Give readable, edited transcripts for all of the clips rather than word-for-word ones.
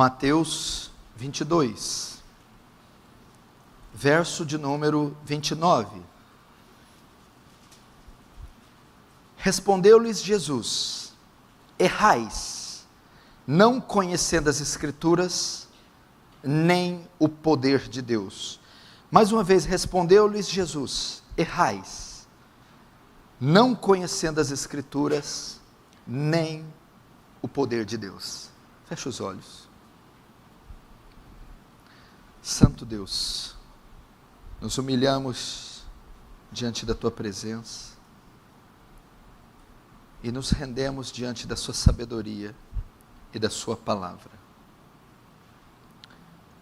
Mateus 22, verso de número 29. Respondeu-lhes Jesus: errais, não conhecendo as Escrituras, nem o poder de Deus. Mais uma vez, respondeu-lhes Jesus: errais, não conhecendo as Escrituras, nem o poder de Deus. Fecha os olhos. Santo Deus, nos humilhamos diante da Tua presença e nos rendemos diante da Sua sabedoria e da Sua palavra.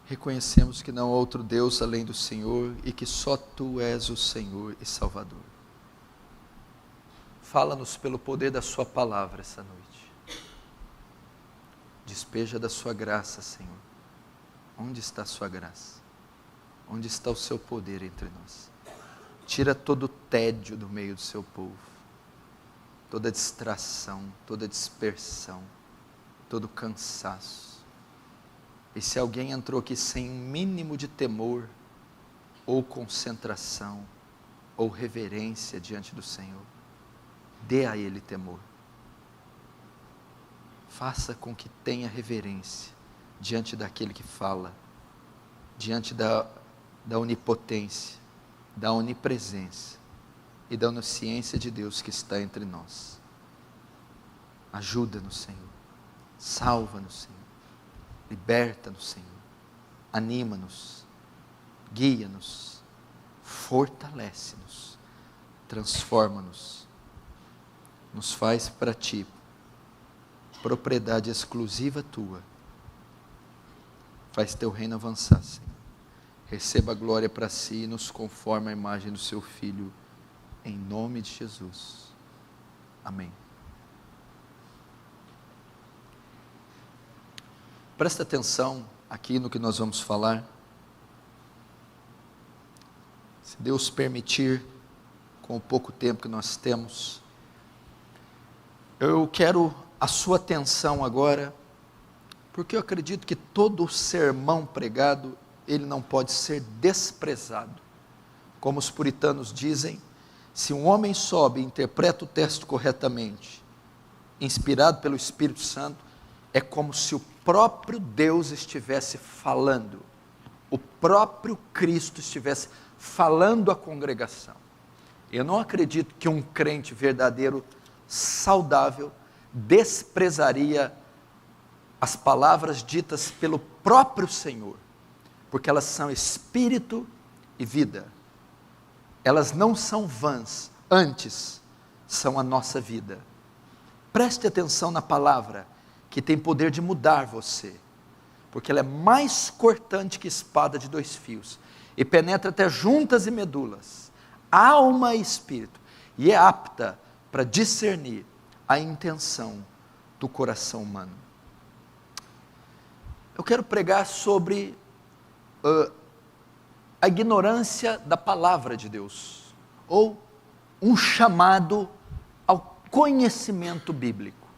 Reconhecemos que não há outro Deus além do Senhor e que só Tu és o Senhor e Salvador. Fala-nos pelo poder da Sua palavra essa noite. Despeja da Sua graça, Senhor. Onde está a Sua graça? Onde está o Seu poder entre nós? Tira todo o tédio do meio do Seu povo, toda distração, toda dispersão, todo cansaço. E se alguém entrou aqui sem um mínimo de temor, ou concentração, ou reverência diante do Senhor, dê a ele temor. Faça com que tenha reverência diante daquele que fala, diante da onipotência, da onipresença e da onisciência de Deus que está entre nós. Ajuda-nos, Senhor. Salva-nos, Senhor. Liberta-nos, Senhor. Anima-nos. Guia-nos. Fortalece-nos. Transforma-nos. Nos faz para Ti propriedade exclusiva Tua. Faz Teu reino avançar, Senhor. Receba a glória para Si e nos conforme a imagem do Seu Filho, em nome de Jesus. Amém. Presta atenção aqui no que nós vamos falar. Se Deus permitir, com o pouco tempo que nós temos, eu quero a sua atenção agora, porque eu acredito que todo o sermão pregado, ele não pode ser desprezado. Como os puritanos dizem, se um homem sobe e interpreta o texto corretamente, inspirado pelo Espírito Santo, é como se o próprio Deus estivesse falando, o próprio Cristo estivesse falando à congregação. Eu não acredito que um crente verdadeiro, saudável, desprezaria as palavras ditas pelo próprio Senhor, porque elas são espírito e vida. Elas não são vãs, antes são a nossa vida. Preste atenção na palavra, que tem poder de mudar você, porque ela é mais cortante que espada de 2 fios, e penetra até juntas e medulas, alma e espírito, e é apta para discernir a intenção do coração humano. Eu quero pregar sobre a ignorância da palavra de Deus, ou um chamado ao conhecimento bíblico.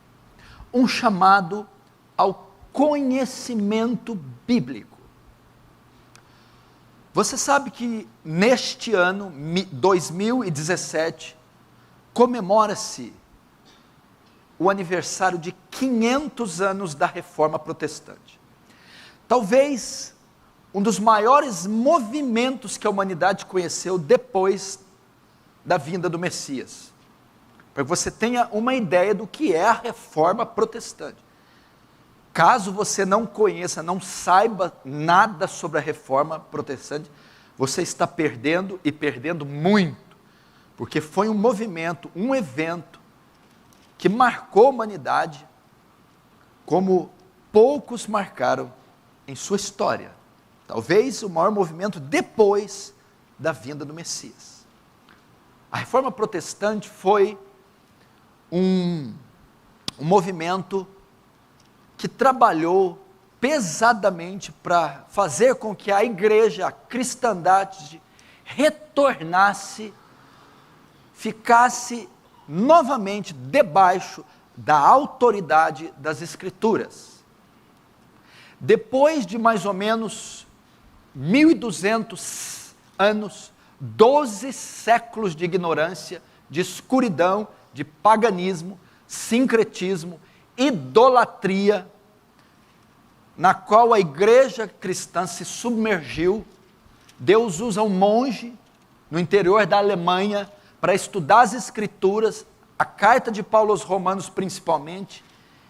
Um chamado ao conhecimento bíblico. Você sabe que neste ano, 2017, comemora-se o aniversário de 500 anos da Reforma Protestante. Talvez um dos maiores movimentos que a humanidade conheceu depois da vinda do Messias. Para que você tenha uma ideia do que é a Reforma Protestante. Caso você não conheça, não saiba nada sobre a Reforma Protestante, você está perdendo, e perdendo muito, porque foi um movimento, um evento, que marcou a humanidade, como poucos marcaram em sua história. Talvez o maior movimento depois da vinda do Messias. A Reforma Protestante foi um movimento que trabalhou pesadamente para fazer com que a igreja, a cristandade, retornasse, ficasse novamente debaixo da autoridade das Escrituras. Depois de mais ou menos 1.200 anos, 12 séculos de ignorância, de escuridão, de paganismo, sincretismo, idolatria, na qual a igreja cristã se submergiu, Deus usa um monge no interior da Alemanha para estudar as Escrituras, a carta de Paulo aos Romanos principalmente,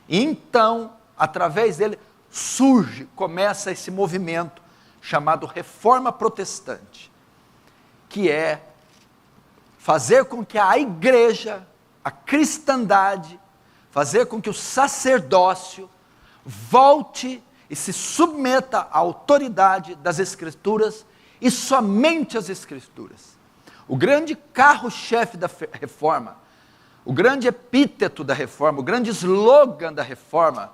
e então, através dele, começa esse movimento chamado Reforma Protestante, que é fazer com que a igreja, a cristandade, fazer com que o sacerdócio volte e se submeta à autoridade das Escrituras e somente às Escrituras. O grande carro-chefe da reforma, o grande epíteto da reforma, o grande slogan da reforma,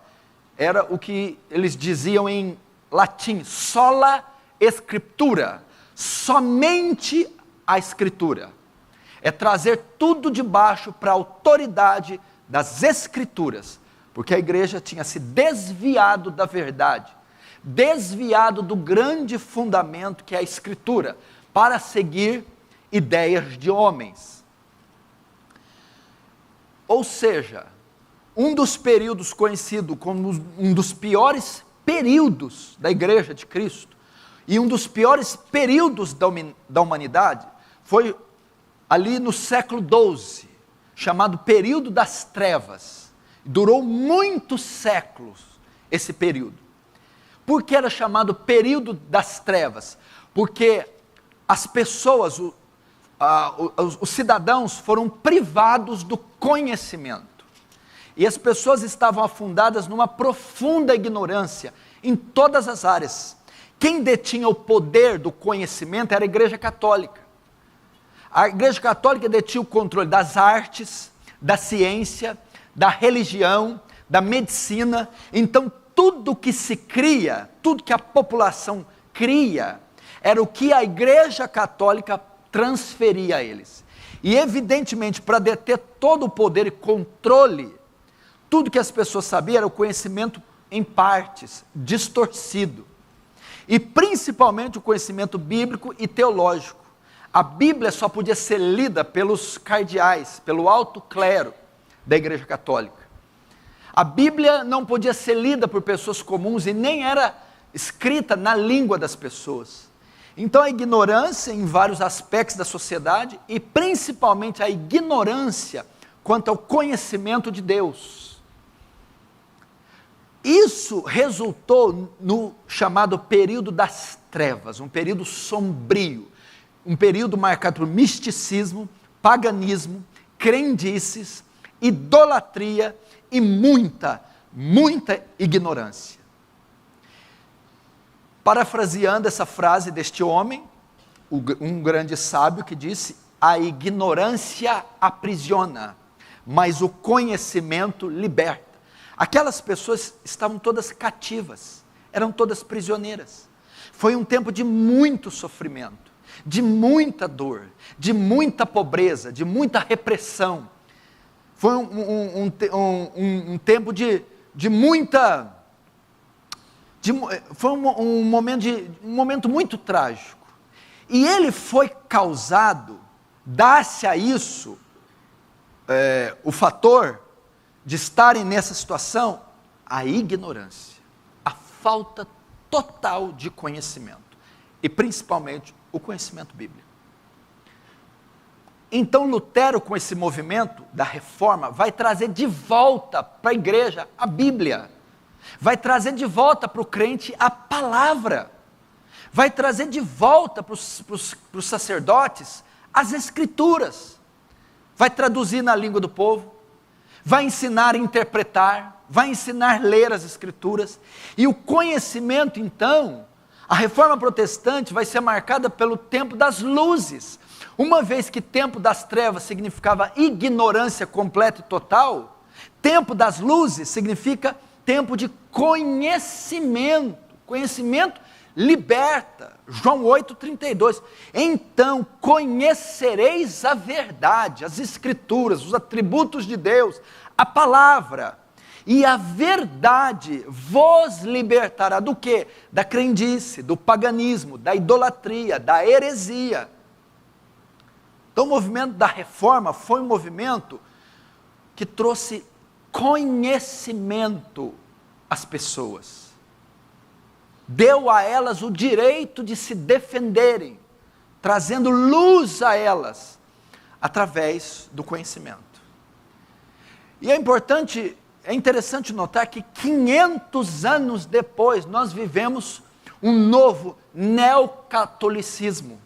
era o que eles diziam em latim, sola scriptura, somente a Escritura. É trazer tudo de baixo para a autoridade das Escrituras, porque a igreja tinha se desviado da verdade, desviado do grande fundamento que é a Escritura, para seguir ideias de homens. Ou seja, um dos períodos conhecido como um dos piores períodos da igreja de Cristo, e um dos piores períodos da humanidade, foi ali no século XII, chamado período das trevas. Durou muitos séculos esse período. Por que era chamado período das trevas? Porque as pessoas, os cidadãos foram privados do conhecimento. E as pessoas estavam afundadas numa profunda ignorância em todas as áreas. Quem detinha o poder do conhecimento era a Igreja Católica. A Igreja Católica detinha o controle das artes, da ciência, da religião, da medicina. Então tudo que se cria, tudo que a população cria, era o que a Igreja Católica transferia a eles. E evidentemente, para deter todo o poder e controle, tudo que as pessoas sabiam era o conhecimento em partes, distorcido. E principalmente o conhecimento bíblico e teológico. A Bíblia só podia ser lida pelos cardeais, pelo alto clero da Igreja Católica. A Bíblia não podia ser lida por pessoas comuns e nem era escrita na língua das pessoas. Então a ignorância em vários aspectos da sociedade e principalmente a ignorância quanto ao conhecimento de Deus. Isso resultou no chamado período das trevas, um período sombrio, um período marcado por misticismo, paganismo, crendices, idolatria e muita ignorância. Parafraseando essa frase deste homem, um grande sábio que disse: a ignorância aprisiona, mas o conhecimento liberta. Aquelas pessoas estavam todas cativas, eram todas prisioneiras. Foi um tempo de muito sofrimento, de muita dor, de muita pobreza, de muita repressão. Foi um tempo de muita... foi um momento muito trágico. E ele foi causado, dá-se a isso, o fator de estarem nessa situação, a ignorância, a falta total de conhecimento, e principalmente o conhecimento bíblico. Então Lutero, com esse movimento da reforma, vai trazer de volta para a igreja a Bíblia, vai trazer de volta para o crente a palavra, vai trazer de volta para os sacerdotes as Escrituras, vai traduzir na língua do povo, vai ensinar a interpretar, vai ensinar a ler as Escrituras, e o conhecimento então, a reforma protestante vai ser marcada pelo tempo das luzes, uma vez que tempo das trevas significava ignorância completa e total, tempo das luzes significa tempo de conhecimento, conhecimento liberta, João 8,32, então conhecereis a verdade, as Escrituras, os atributos de Deus, a palavra, E a verdade vos libertará do quê? Da crendice, do paganismo, da idolatria, da heresia. Então o movimento da reforma foi um movimento que trouxe conhecimento às pessoas. Deu a elas o direito de se defenderem, trazendo luz a elas, através do conhecimento. E é interessante notar que 500 anos depois, nós vivemos um novo neocatolicismo.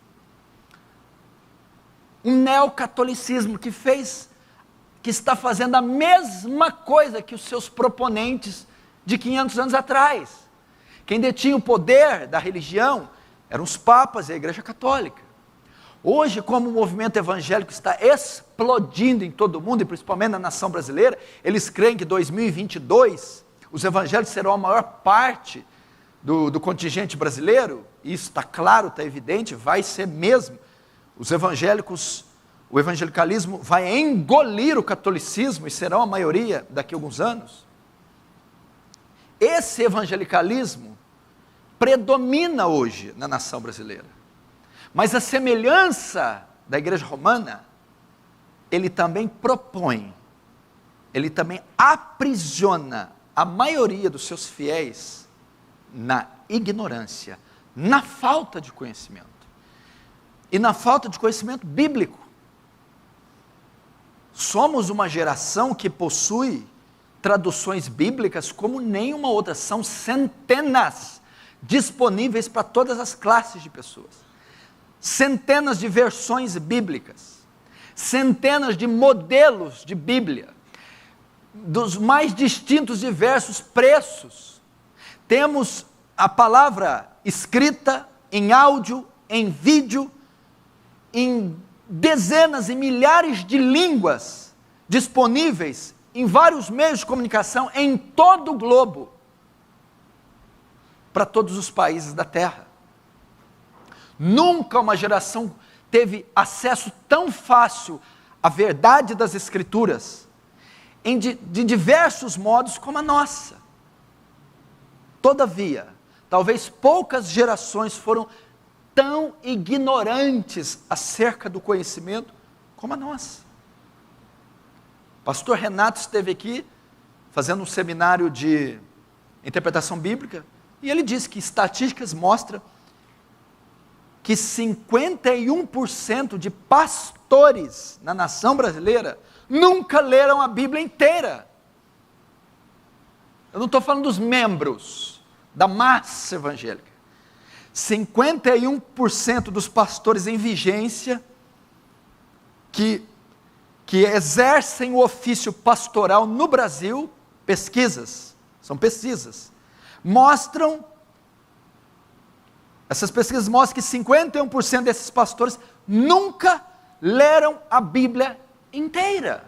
Um neocatolicismo que está fazendo a mesma coisa que os seus proponentes de 500 anos atrás. Quem detinha o poder da religião eram os papas e a Igreja Católica. Hoje, como o movimento evangélico está explodindo em todo o mundo, e principalmente na nação brasileira, eles creem que em 2022, os evangélicos serão a maior parte do contingente brasileiro, e isso está claro, está evidente, vai ser mesmo. Os evangélicos, o evangelicalismo vai engolir o catolicismo, e serão a maioria daqui a alguns anos. Esse evangelicalismo predomina hoje na nação brasileira. Mas a semelhança da igreja romana, ele também propõe, ele também aprisiona a maioria dos seus fiéis na ignorância, na falta de conhecimento. E na falta de conhecimento bíblico. Somos uma geração que possui traduções bíblicas como nenhuma outra, são centenas disponíveis para todas as classes de pessoas. Centenas de versões bíblicas, centenas de modelos de Bíblia, dos mais distintos diversos preços. Temos a palavra escrita em áudio, em vídeo, em dezenas e milhares de línguas disponíveis em vários meios de comunicação em todo o globo, para todos os países da terra. Nunca uma geração teve acesso tão fácil à verdade das Escrituras, de diversos modos como a nossa. Todavia, talvez poucas gerações foram tão ignorantes acerca do conhecimento como a nossa. O pastor Renato esteve aqui fazendo um seminário de interpretação bíblica, e ele disse que estatísticas mostram que 51% de pastores na nação brasileira nunca leram a Bíblia inteira. Eu não estou falando dos membros da massa evangélica. 51% dos pastores em vigência que exercem o ofício pastoral no Brasil, são pesquisas, essas pesquisas mostram que 51% desses pastores nunca leram a Bíblia inteira.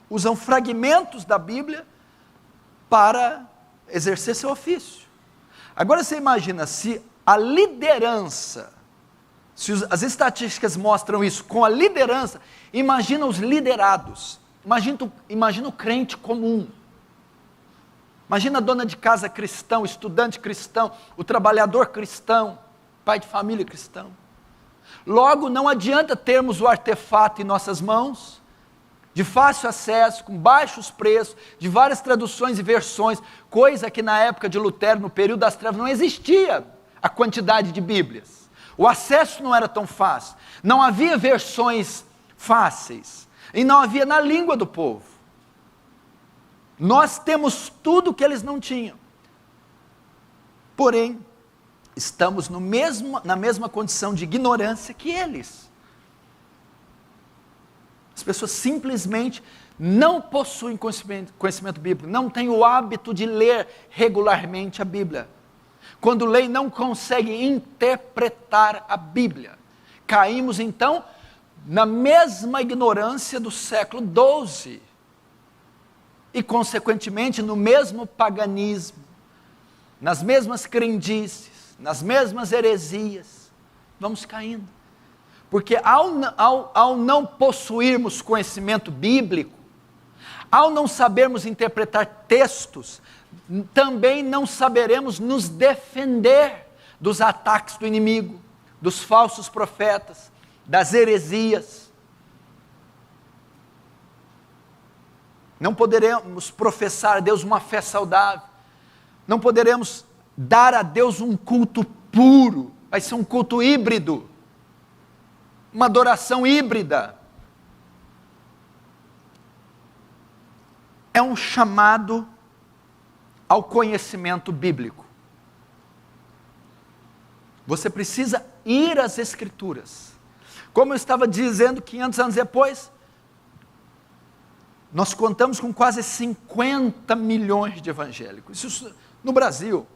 Usam fragmentos da Bíblia para exercer seu ofício. Agora você imagina, se a liderança, as estatísticas mostram isso, com a liderança, imagina os liderados, imagina o crente comum, imagina a dona de casa cristão, o estudante cristão, o trabalhador cristão, pai de família cristão. Logo, não adianta termos o artefato em nossas mãos, de fácil acesso, com baixos preços, de várias traduções e versões, coisa que na época de Lutero, no período das trevas, não existia a quantidade de Bíblias. O acesso não era tão fácil, não havia versões fáceis, e não havia na língua do povo. Nós temos tudo que eles não tinham. Porém, estamos na mesma condição de ignorância que eles. As pessoas simplesmente não possuem conhecimento bíblico, não têm o hábito de ler regularmente a Bíblia. Quando leem, não conseguem interpretar a Bíblia. Caímos então na mesma ignorância do século XII. E consequentemente no mesmo paganismo, nas mesmas crendices, nas mesmas heresias, vamos caindo. Porque ao não possuirmos conhecimento bíblico, Ao não sabermos interpretar textos, também não saberemos nos defender dos ataques do inimigo, dos falsos profetas, das heresias. Não poderemos professar a Deus uma fé saudável, não poderemos dar a Deus um culto puro, vai ser um culto híbrido, uma adoração híbrida. É um chamado ao conhecimento bíblico. Você precisa ir às Escrituras. Como eu estava dizendo, 500 anos depois, nós contamos com quase 50 milhões de evangélicos. Isso no Brasil,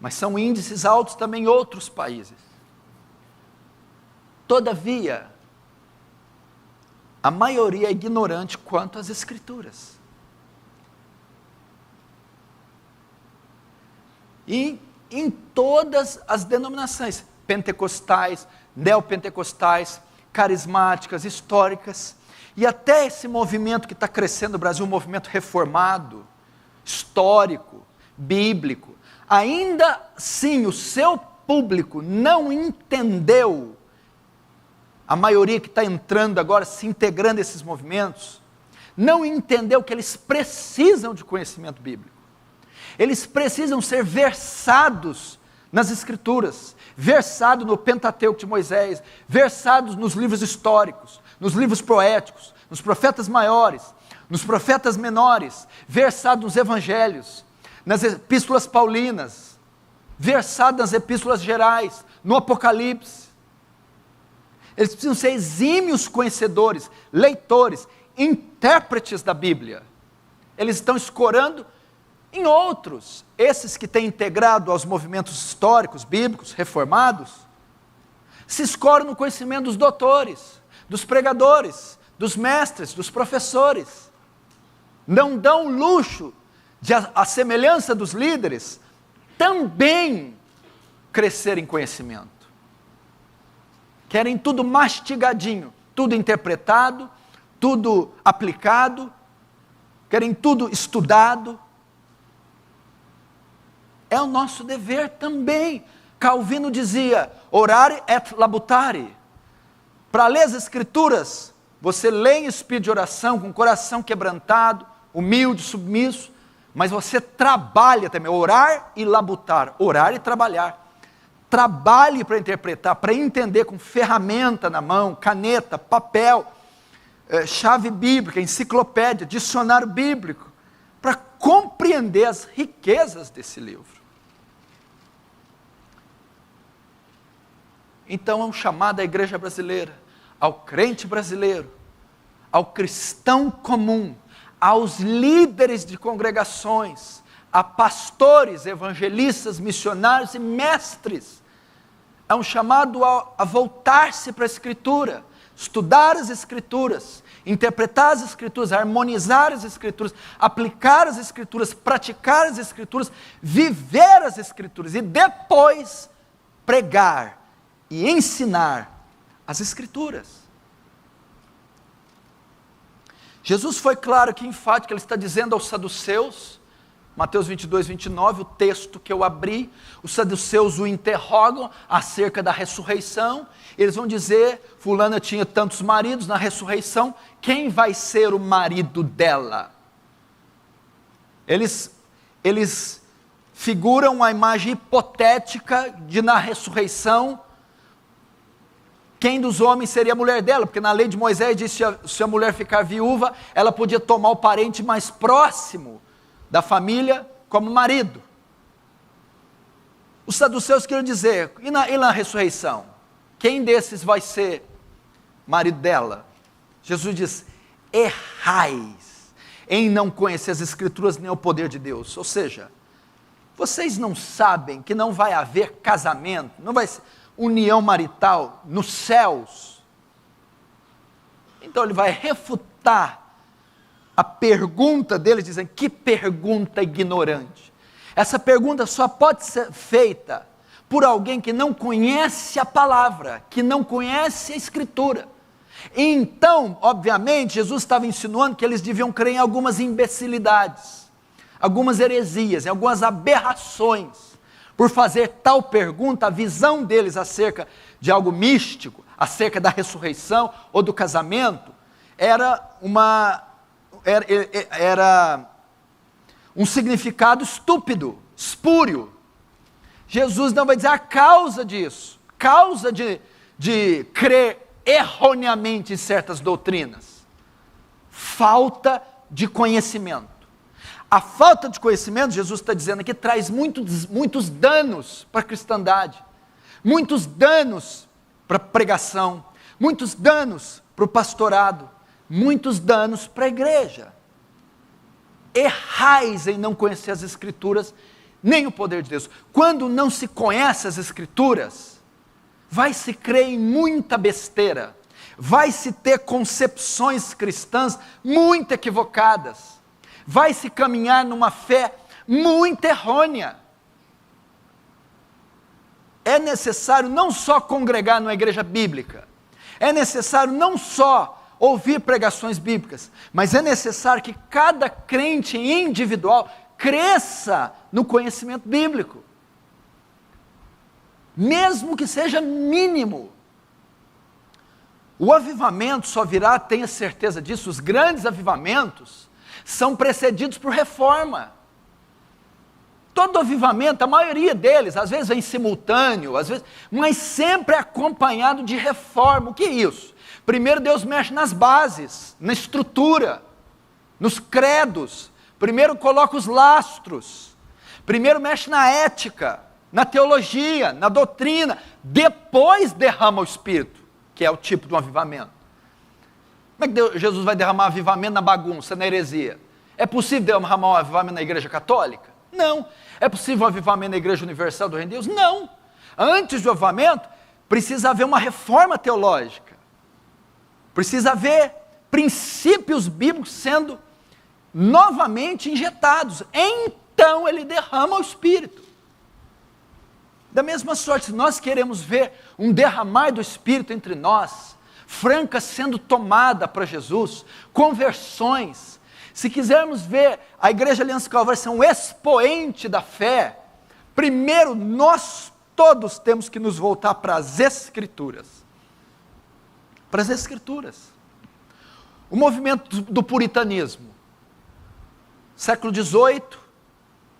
mas são índices altos também em outros países. Todavia, a maioria é ignorante quanto às Escrituras. E em todas as denominações, pentecostais, neopentecostais, carismáticas, históricas, e até esse movimento que está crescendo no Brasil, um movimento reformado, histórico, bíblico, ainda assim o seu público não entendeu, a maioria que está entrando agora, se integrando a esses movimentos, não entendeu que eles precisam de conhecimento bíblico. Eles precisam ser versados nas Escrituras, versados no Pentateuco de Moisés, versados nos livros históricos, nos livros poéticos, nos profetas maiores, nos profetas menores, versados nos evangelhos, nas epístolas paulinas, versados nas epístolas gerais, no Apocalipse. Eles precisam ser exímios conhecedores, leitores, intérpretes da Bíblia. Eles estão escorando em outros, esses que têm integrado aos movimentos históricos, bíblicos, reformados, se escoram no conhecimento dos doutores, dos pregadores, dos mestres, dos professores. Não dão luxo de, a semelhança dos líderes, também crescer em conhecimento. Querem tudo mastigadinho, tudo interpretado, tudo aplicado, querem tudo estudado. É o nosso dever também. Calvino dizia, orare et labutare. Para ler as Escrituras, você lê em espírito de oração, com o coração quebrantado, humilde, submisso, mas você trabalha também, orar e labutar, orar e trabalhar. Trabalhe para interpretar, para entender com ferramenta na mão, caneta, papel, chave bíblica, enciclopédia, dicionário bíblico, para compreender as riquezas desse livro. Então é um chamado à igreja brasileira, ao crente brasileiro, ao cristão comum, aos líderes de congregações, a pastores, evangelistas, missionários e mestres. É um chamado a voltar-se para a Escritura, estudar as Escrituras, interpretar as Escrituras, harmonizar as Escrituras, aplicar as Escrituras, praticar as Escrituras, viver as Escrituras e depois pregar e ensinar as Escrituras. Jesus foi claro que enfático, ele está dizendo aos saduceus, Mateus 22, 29, o texto que eu abri, os saduceus o interrogam acerca da ressurreição, eles vão dizer, fulana tinha tantos maridos, na ressurreição, quem vai ser o marido dela? Eles figuram a imagem hipotética de na ressurreição, quem dos homens seria a mulher dela, porque na lei de Moisés diz que se a mulher ficar viúva, ela podia tomar o parente mais próximo da família como marido. Os saduceus queriam dizer, e na ressurreição? Quem desses vai ser marido dela? Jesus diz, errais em não conhecer as Escrituras nem o poder de Deus. Ou seja, vocês não sabem que não vai haver casamento, não vai ser união marital nos céus. Então ele vai refutar a pergunta deles, dizendo, que pergunta ignorante. Essa pergunta só pode ser feita por alguém que não conhece a palavra, que não conhece a Escritura. Então, obviamente, Jesus estava insinuando que eles deviam crer em algumas imbecilidades, algumas heresias, em algumas aberrações. Por fazer tal pergunta, a visão deles acerca de algo místico, acerca da ressurreição ou do casamento, era um significado estúpido, espúrio. Jesus não vai dizer a causa disso, causa de crer erroneamente em certas doutrinas: falta de conhecimento. A falta de conhecimento, Jesus está dizendo aqui, traz muitos danos para a cristandade, muitos danos para a pregação, muitos danos para o pastorado, muitos danos para a igreja. Errais em não conhecer as Escrituras, nem o poder de Deus. Quando não se conhece as Escrituras, vai se crer em muita besteira, vai se ter concepções cristãs muito equivocadas, vai se caminhar numa fé muito errônea. É necessário não só congregar numa igreja bíblica, é necessário não só ouvir pregações bíblicas, mas é necessário que cada crente individual cresça no conhecimento bíblico, mesmo que seja mínimo. O avivamento só virá, tenha certeza disso, os grandes avivamentos são precedidos por reforma. Todo avivamento, a maioria deles, às vezes vem simultâneo, às vezes, mas sempre acompanhado de reforma. O que é isso? Primeiro Deus mexe nas bases, na estrutura, nos credos. Primeiro coloca os lastros. Primeiro mexe na ética, na teologia, na doutrina. Depois derrama o Espírito, que é o tipo de um avivamento. Como é que Jesus vai derramar avivamento na bagunça, na heresia? É possível derramar um avivamento na igreja católica? Não. É possível um avivamento na igreja universal do Reino de Deus? Não. Antes do avivamento, precisa haver uma reforma teológica. Precisa haver princípios bíblicos sendo novamente injetados. Então ele derrama o Espírito. Da mesma sorte, se nós queremos ver um derramar do Espírito entre nós, Franca sendo tomada para Jesus, conversões, se quisermos ver a Igreja Aliança Calvário ser um expoente da fé, primeiro nós todos temos que nos voltar para as Escrituras. Para as Escrituras. O movimento do puritanismo, século XVIII,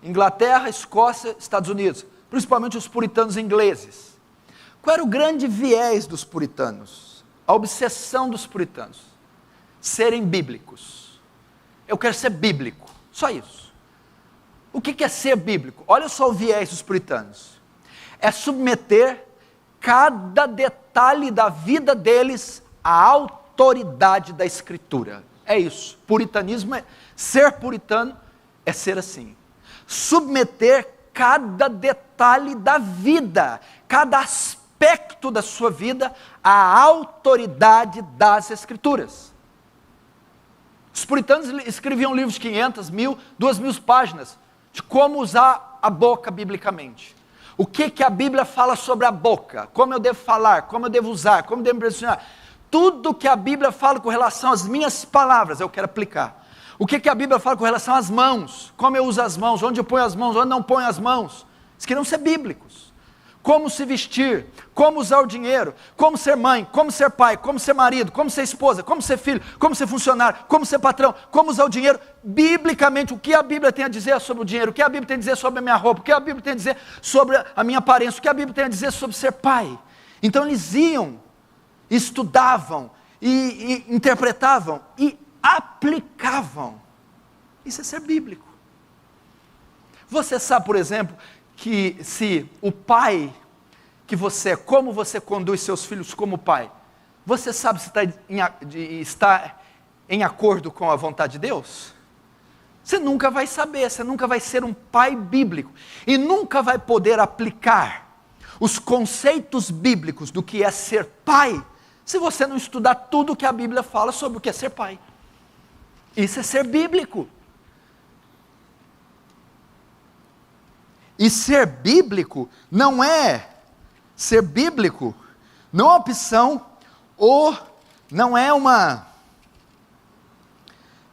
Inglaterra, Escócia, Estados Unidos, principalmente os puritanos ingleses. Qual era o grande viés dos puritanos? A obsessão dos puritanos: serem bíblicos. Eu quero ser bíblico, só isso. O que é ser bíblico? Olha só o viés dos puritanos: é submeter cada detalhe da vida deles à autoridade da Escritura. É isso. Puritanismo ser puritano é ser assim. Submeter cada detalhe da vida, cada aspecto da sua vida à autoridade das Escrituras. Os puritanos escreviam livros de 500, 1000, 2000 páginas de como usar a boca biblicamente. O que a Bíblia fala sobre a boca, como eu devo falar, como eu devo usar, como eu devo impressionar. Tudo que a Bíblia fala com relação às minhas palavras, eu quero aplicar. O que a Bíblia fala com relação às mãos, como eu uso as mãos, onde eu ponho as mãos, onde não ponho as mãos. Eles queriam ser bíblicos. Como se vestir, como usar o dinheiro, como ser mãe, como ser pai, como ser marido, como ser esposa, como ser filho, como ser funcionário, como ser patrão, como usar o dinheiro. Biblicamente, o que a Bíblia tem a dizer sobre o dinheiro, o que a Bíblia tem a dizer sobre a minha roupa, o que a Bíblia tem a dizer sobre a minha aparência, o que a Bíblia tem a dizer sobre ser pai. Então eles iam, estudavam, e interpretavam, e aplicavam. Isso é ser bíblico. Você sabe, por exemplo, que se o pai que você é, como você conduz seus filhos como pai, você sabe se está em acordo com a vontade de Deus? Você nunca vai saber, você nunca vai ser um pai bíblico, e nunca vai poder aplicar os conceitos bíblicos do que é ser pai, se você não estudar tudo o que a Bíblia fala sobre o que é ser pai. Isso é ser bíblico. E ser bíblico não é uma opção ou não é uma...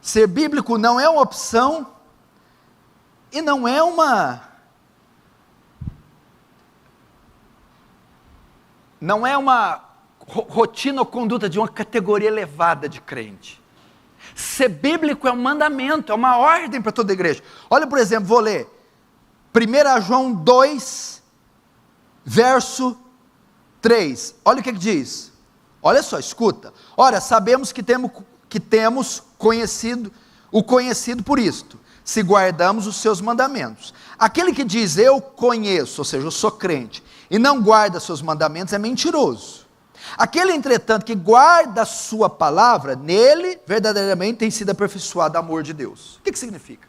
Ser bíblico não é uma opção e não é uma rotina ou conduta de uma categoria elevada de crente. Ser bíblico é um mandamento, é uma ordem para toda a igreja. Olha, por exemplo, vou ler 1 João 2, verso 3. Olha o que diz. Olha só, escuta. Ora, sabemos que temos o conhecido por isto, se guardamos os seus mandamentos. Aquele que diz eu conheço, ou seja, eu sou crente, e não guarda seus mandamentos, é mentiroso. Aquele, entretanto, que guarda a sua palavra, nele verdadeiramente tem sido aperfeiçoado o amor de Deus. O que significa?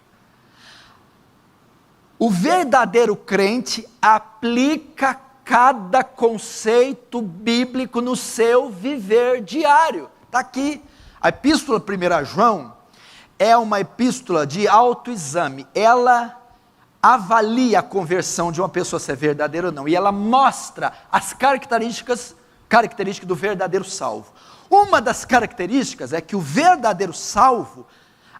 O verdadeiro crente aplica cada conceito bíblico no seu viver diário. Está aqui. A epístola 1 João é uma epístola de autoexame. Ela avalia a conversão de uma pessoa se é verdadeira ou não. E ela mostra as características do verdadeiro salvo. Uma das características é que o verdadeiro salvo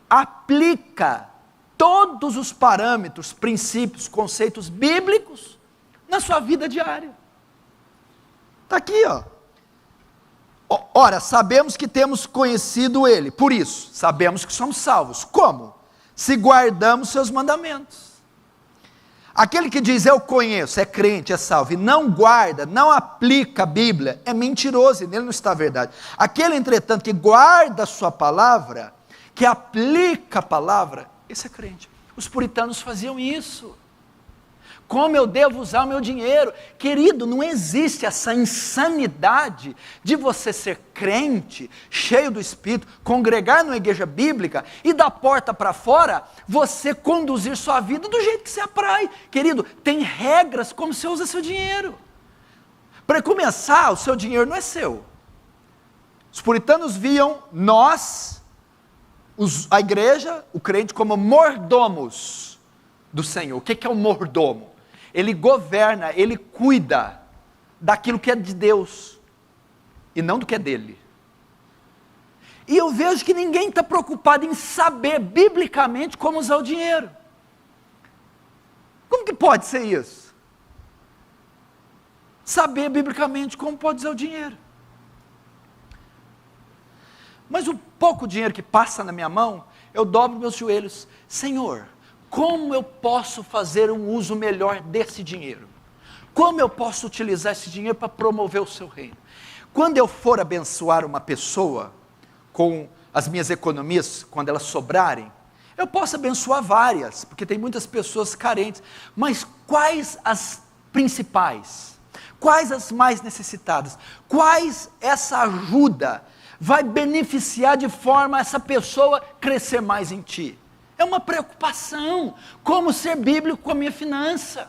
aplica todos os parâmetros, princípios, conceitos bíblicos na sua vida diária. Está aqui, ó. Ora, sabemos que temos conhecido Ele, por isso, sabemos que somos salvos. Como? Se guardamos seus mandamentos. Aquele que diz eu conheço, é crente, é salvo, e não guarda, não aplica a Bíblia, é mentiroso, e nele não está a verdade. Aquele, entretanto, que guarda a sua palavra, que aplica a palavra, esse é crente. Os puritanos faziam isso. Como eu devo usar o meu dinheiro? Querido, não existe essa insanidade de você ser crente, cheio do Espírito, congregar numa igreja bíblica e da porta para fora, você conduzir sua vida do jeito que você aprai. Querido, tem regras como você usa seu dinheiro. Para começar, o seu dinheiro não é seu. Os puritanos viam nós, a igreja, o crente, como mordomos do Senhor. O que é um mordomo? Ele governa, ele cuida daquilo que é de Deus, e não do que é dele. E eu vejo que ninguém está preocupado em saber, biblicamente, como usar o dinheiro. Como que pode ser isso? Saber, biblicamente, como pode usar o dinheiro. Mas o pouco dinheiro que passa na minha mão, eu dobro meus joelhos. Senhor, como eu posso fazer um uso melhor desse dinheiro? Como eu posso utilizar esse dinheiro para promover o seu reino? Quando eu for abençoar uma pessoa com as minhas economias, quando elas sobrarem, eu posso abençoar várias, porque tem muitas pessoas carentes, mas quais as principais? Quais as mais necessitadas? Quais essa ajuda vai beneficiar de forma a essa pessoa crescer mais em ti? É uma preocupação. Como ser bíblico com a minha finança?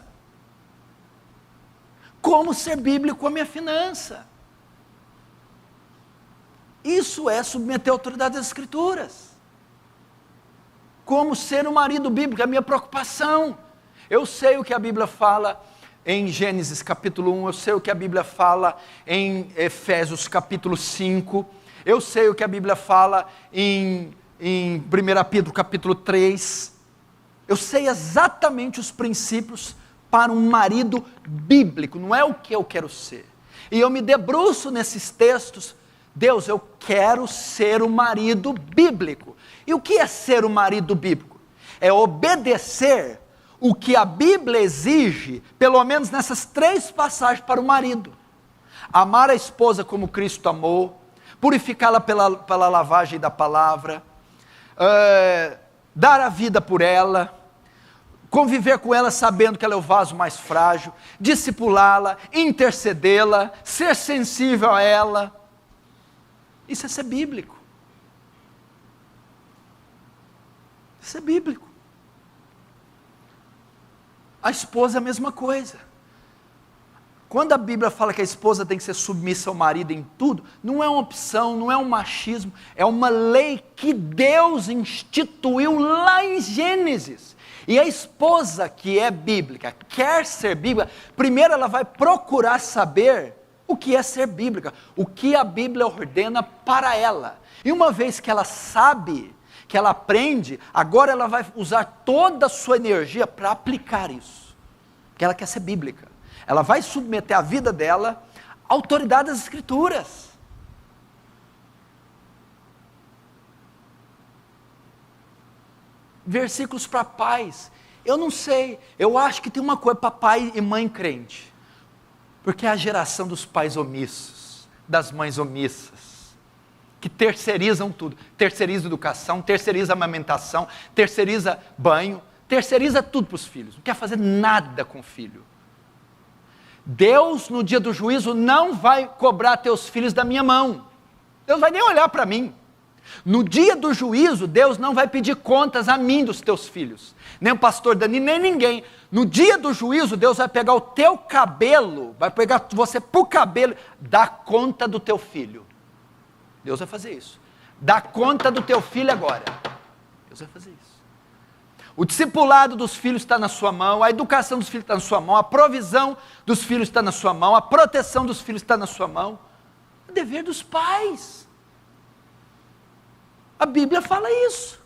Como ser bíblico com a minha finança? Isso é submeter a autoridade às Escrituras. Como ser um marido bíblico, é a minha preocupação. Eu sei o que a Bíblia fala em Gênesis capítulo 1, eu sei o que a Bíblia fala em Efésios capítulo 5, eu sei o que a Bíblia fala em 1 Pedro capítulo 3, eu sei exatamente os princípios para um marido bíblico, não é o que eu quero ser, e eu me debruço nesses textos. Deus, eu quero ser um marido bíblico. E o que é ser um marido bíblico? É obedecer o que a Bíblia exige, pelo menos nessas 3 passagens para o marido: amar a esposa como Cristo amou, purificá-la pela lavagem da palavra, dar a vida por ela, conviver com ela sabendo que ela é o vaso mais frágil, discipulá-la, intercedê-la, ser sensível a ela. Isso é ser bíblico. Isso é bíblico. A esposa é a mesma coisa. Quando a Bíblia fala que a esposa tem que ser submissa ao marido em tudo, não é uma opção, não é um machismo, é uma lei que Deus instituiu lá em Gênesis. E a esposa que é bíblica, quer ser bíblica, primeiro ela vai procurar saber o que é ser bíblica, o que a Bíblia ordena para ela. E uma vez que ela sabe, que ela aprende, agora ela vai usar toda a sua energia para aplicar isso, porque ela quer ser bíblica. Ela vai submeter a vida dela à autoridade das Escrituras. Versículos para pais, eu não sei, eu acho que tem uma coisa para pai e mãe crente, porque é a geração dos pais omissos, das mães omissas, que terceirizam tudo, terceiriza educação, terceiriza amamentação, terceiriza banho, terceiriza tudo para os filhos, não quer fazer nada com o filho. Deus no dia do juízo não vai cobrar teus filhos da minha mão, Deus vai nem olhar para mim. No dia do juízo, Deus não vai pedir contas a mim dos teus filhos, nem o pastor Dani, nem ninguém. No dia do juízo, Deus vai pegar o teu cabelo, vai pegar você por cabelo, dá conta do teu filho. Deus vai fazer isso. Dá conta do teu filho agora. Deus vai fazer isso. O discipulado dos filhos está na sua mão, a educação dos filhos está na sua mão, a provisão dos filhos está na sua mão, a proteção dos filhos está na sua mão. É o dever dos pais. A Bíblia fala isso.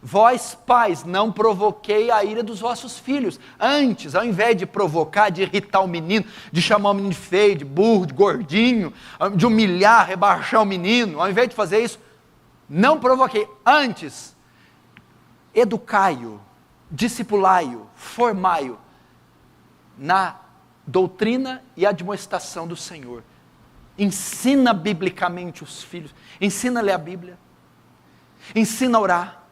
Vós, pais, não provoquei a ira dos vossos filhos. Antes, ao invés de provocar, de irritar o menino, de chamar o menino de feio, de burro, de gordinho, de humilhar, rebaixar o menino, ao invés de fazer isso, não provoquei. Antes, educai-o, discipulai-o, formai-o na doutrina e admoestação do Senhor. Ensina biblicamente os filhos, ensina a ler a Bíblia. Ensina a orar,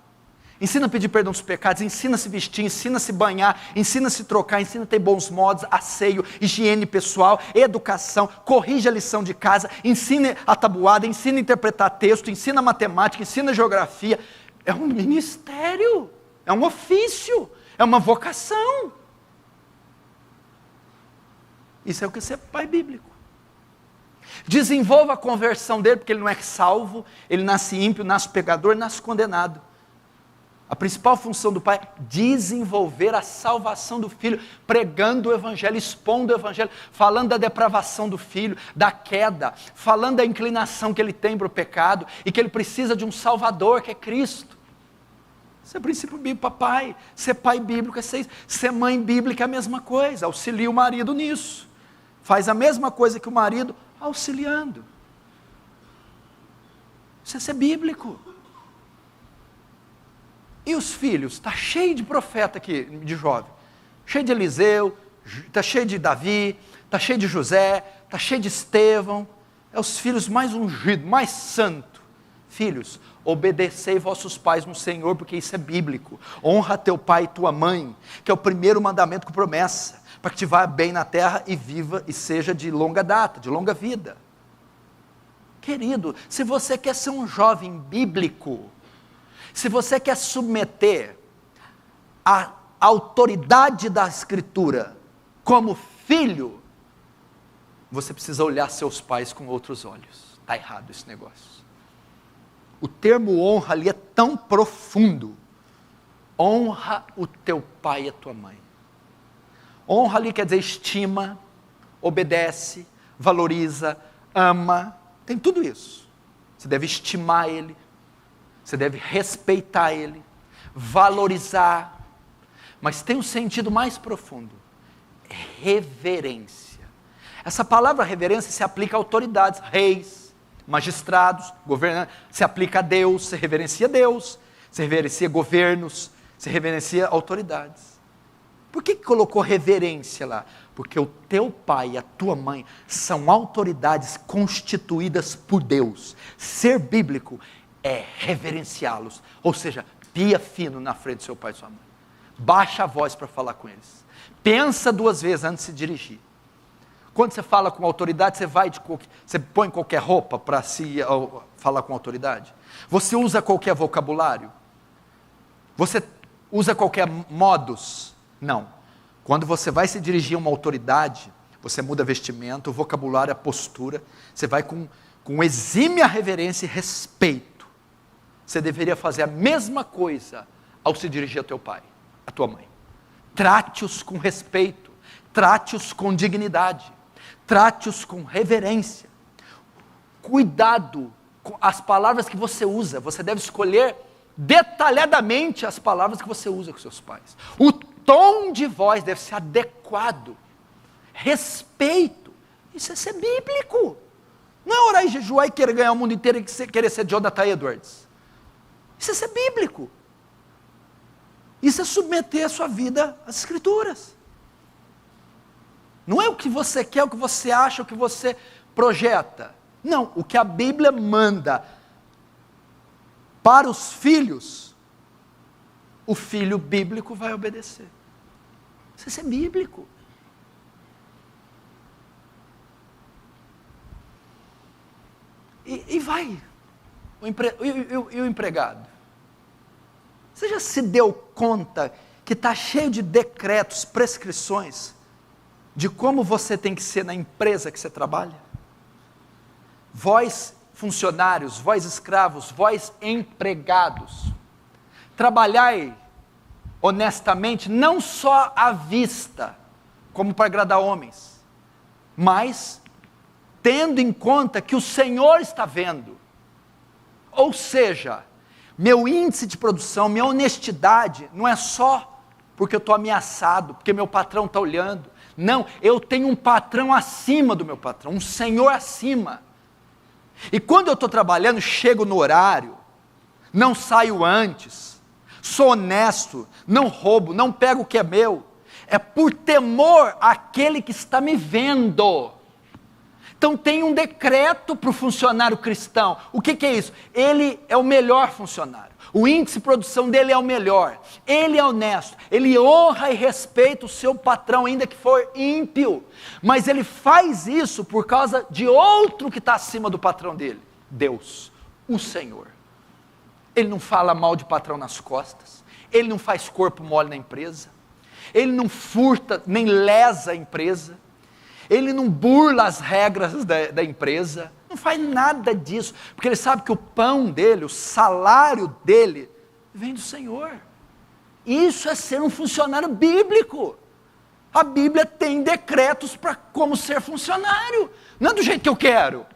ensina a pedir perdão dos pecados, ensina a se vestir, ensina a se banhar, ensina a se trocar, ensina a ter bons modos, asseio, higiene pessoal, educação, corrige a lição de casa, ensina a tabuada, ensina a interpretar texto, ensina a matemática, ensina a geografia. É um ministério, é um ofício, é uma vocação. Isso é o que é ser pai bíblico. Desenvolva a conversão dele, porque ele não é salvo, ele nasce ímpio, nasce pecador, nasce condenado. A principal função do pai é desenvolver a salvação do filho, pregando o evangelho, expondo o evangelho, falando da depravação do filho, da queda, falando da inclinação que ele tem para o pecado, e que ele precisa de um salvador, que é Cristo. Isso é princípio bíblico para pai. Ser pai bíblico é ser mãe bíblica é a mesma coisa, auxilia o marido nisso. Faz a mesma coisa que o marido, auxiliando. Isso é ser bíblico. E os filhos? Está cheio de profeta aqui, de jovem. Cheio de Eliseu, está cheio de Davi, está cheio de José, está cheio de Estevão. É os filhos mais ungidos, mais santos. Filhos, obedecei vossos pais no Senhor, porque isso é bíblico. Honra teu pai e tua mãe, que é o primeiro mandamento com promessa, para que te vá bem na terra e viva e seja de longa data, de longa vida. Querido, se você quer ser um jovem bíblico, se você quer submeter a autoridade da Escritura como filho, você precisa olhar seus pais com outros olhos. Está errado esse negócio. O termo honra ali é tão profundo. Honra o teu pai e a tua mãe. Honra ali quer dizer estima, obedece, valoriza, ama, tem tudo isso. Você deve estimar ele, você deve respeitar ele, valorizar, mas tem um sentido mais profundo, reverência. Essa palavra reverência se aplica a autoridades, reis, magistrados, governantes, se aplica a Deus, se reverencia Deus, se reverencia governos, se reverencia autoridades. Por que colocou reverência lá? Porque o teu pai e a tua mãe são autoridades constituídas por Deus. Ser bíblico é reverenciá-los, ou seja, pia fino na frente do seu pai e sua mãe. Baixa a voz para falar com eles. Pensa 2 vezes antes de se dirigir. Quando você fala com autoridade, você põe qualquer roupa para falar com autoridade? Você usa qualquer vocabulário? Você usa qualquer modus? Não. Quando você vai se dirigir a uma autoridade, você muda vestimento, o vocabulário, a postura, você vai com exímia reverência e respeito. Você deveria fazer a mesma coisa ao se dirigir ao teu pai, à tua mãe. Trate-os com respeito, trate-os com dignidade. Trate-os com reverência. Cuidado com as palavras que você usa. Você deve escolher detalhadamente as palavras que você usa com seus pais. O tom de voz deve ser adequado. Respeito. Isso é ser bíblico. Não é orar e jejuar e querer ganhar o mundo inteiro e querer ser Jonathan Edwards. Isso é ser bíblico. Isso é submeter a sua vida às Escrituras. Não é o que você quer, o que você acha, o que você projeta. Não, o que a Bíblia manda para os filhos, o filho bíblico vai obedecer. Isso é ser bíblico. E vai. E o empregado? Você já se deu conta que está cheio de decretos, prescrições, de como você tem que ser na empresa que você trabalha? Vós funcionários, vós escravos, vós empregados, trabalhai honestamente, não só à vista, como para agradar homens, mas tendo em conta que o Senhor está vendo. Ou seja, meu índice de produção, minha honestidade, não é só porque eu estou ameaçado, porque meu patrão está olhando. Não, eu tenho um patrão acima do meu patrão, um Senhor acima. E quando eu estou trabalhando, chego no horário, não saio antes, sou honesto, não roubo, não pego o que é meu, é por temor àquele que está me vendo. Então tem um decreto para o funcionário cristão. O que é isso? Ele é o melhor funcionário. O índice de produção dele é o melhor. Ele é honesto. Ele honra e respeita o seu patrão, ainda que for ímpio. Mas ele faz isso por causa de outro que está acima do patrão dele. Deus, o Senhor. Ele não fala mal de patrão nas costas. Ele não faz corpo mole na empresa. Ele não furta nem lesa a empresa. Ele não burla as regras da empresa, não faz nada disso, porque ele sabe que o pão dele, o salário dele, vem do Senhor. Isso é ser um funcionário bíblico. A Bíblia tem decretos para como ser funcionário, não é do jeito que eu quero.